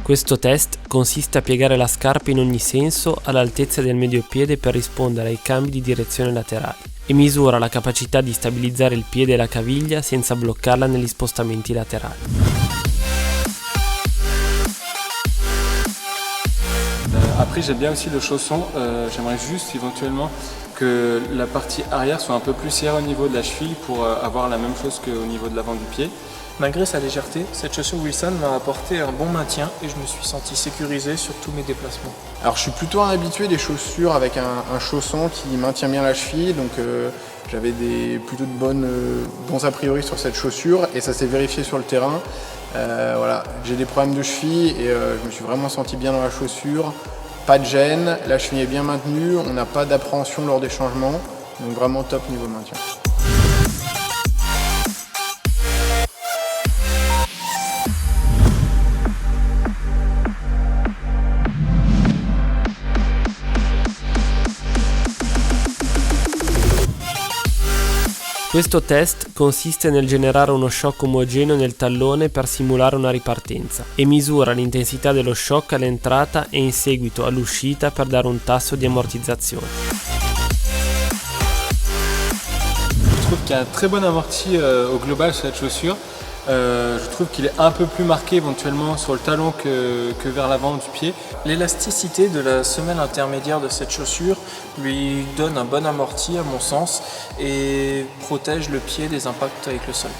Questo test consiste a piegare la scarpa in ogni senso all'altezza del mediopiede per rispondere ai cambi di direzione laterali e misura la capacità di stabilizzare il piede e la caviglia senza bloccarla negli spostamenti laterali. Après j'aime bien aussi le chausson, j'aimerais juste éventuellement que la partie arrière soit un peu plus serrée au niveau de la cheville pour avoir la même chose qu'au niveau de l'avant du pied. Malgré sa légèreté, cette chaussure Wilson m'a apporté un bon maintien et je me suis senti sécurisé sur tous mes déplacements. Alors je suis plutôt un habitué des chaussures avec un chausson qui maintient bien la cheville, donc j'avais plutôt de bons a priori sur cette chaussure et ça s'est vérifié sur le terrain. Voilà, j'ai des problèmes de cheville et je me suis vraiment senti bien dans la chaussure. Pas de gêne, la cheville est bien maintenue, on n'a pas d'appréhension lors des changements, donc vraiment top niveau maintien. Questo test consiste nel generare uno shock omogeneo nel tallone per simulare una ripartenza e misura l'intensità dello shock all'entrata e in seguito all'uscita per dare un tasso di ammortizzazione. Je trouve qu'il y a un très bon amorti au global sur cette chaussure. Je trouve qu'il est un peu plus marqué éventuellement sur le talon que vers l'avant du pied. L'élasticité de la semelle intermédiaire de cette chaussure lui donne un bon amorti à mon sens et protège le pied des impacts avec le sol.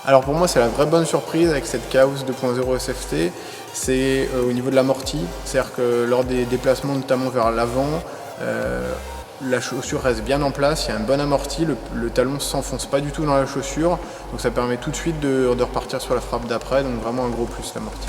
Alors pour moi c'est la vraie bonne surprise avec cette Chaos 2.0 SFT, c'est au niveau de l'amorti, c'est-à-dire que lors des déplacements notamment vers l'avant, la chaussure reste bien en place, il y a un bon amorti, le talon ne s'enfonce pas du tout dans la chaussure, donc ça permet tout de suite de repartir sur la frappe d'après, donc vraiment un gros plus l'amorti.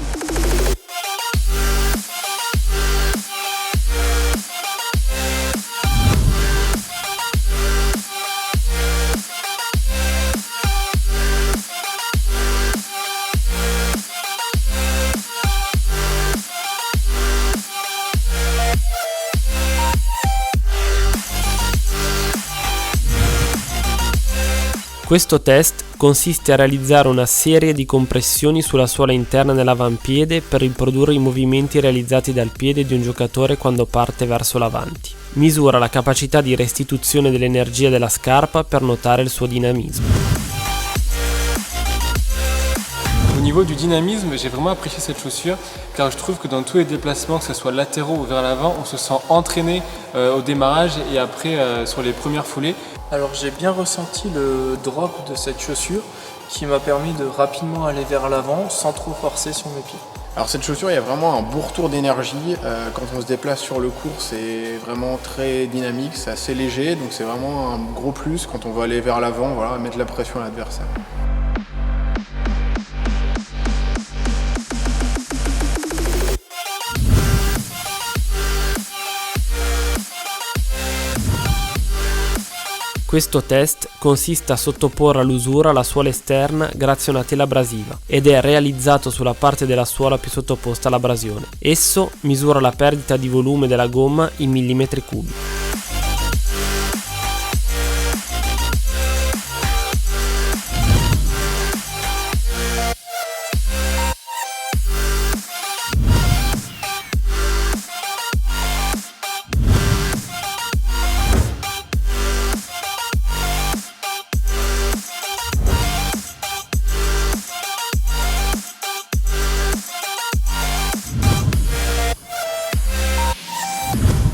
Questo test consiste a realizzare una serie di compressioni sulla suola interna dell'avampiede per riprodurre i movimenti realizzati dal piede di un giocatore quando parte verso l'avanti. Misura la capacità di restituzione dell'energia della scarpa per notare il suo dinamismo. Au niveau du dynamisme, j'ai vraiment apprécié cette chaussure car je trouve que dans tous les déplacements, que ce soit latéraux ou vers l'avant, on se sent entraîné au démarrage et après sur les premières foulées. Alors j'ai bien ressenti le drop de cette chaussure qui m'a permis de rapidement aller vers l'avant sans trop forcer sur mes pieds. Alors cette chaussure, il y a vraiment un beau retour d'énergie. Quand on se déplace sur le court, c'est vraiment très dynamique, c'est assez léger, donc c'est vraiment un gros plus quand on veut aller vers l'avant, voilà, mettre la pression à l'adversaire. Questo test consiste a sottoporre all'usura la suola esterna grazie a una tela abrasiva ed è realizzato sulla parte della suola più sottoposta all'abrasione. Esso misura la perdita di volume della gomma in millimetri cubi.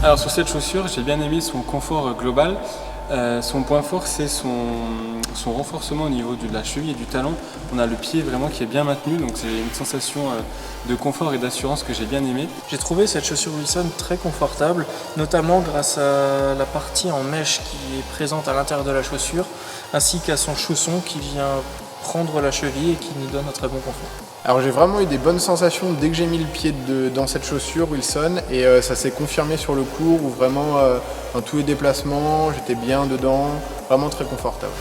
Alors sur cette chaussure, j'ai bien aimé son confort global. Son point fort, c'est son renforcement au niveau de la cheville et du talon. On a le pied vraiment qui est bien maintenu, donc c'est une sensation de confort et d'assurance que j'ai bien aimé. J'ai trouvé cette chaussure Wilson très confortable, notamment grâce à la partie en mèche qui est présente à l'intérieur de la chaussure, ainsi qu'à son chausson qui vient prendre la cheville et qui nous donne un très bon confort. Alors j'ai vraiment eu des bonnes sensations dès que j'ai mis le pied dans cette chaussure Wilson et ça s'est confirmé sur le court où vraiment dans tous les déplacements j'étais bien dedans, vraiment très confortable.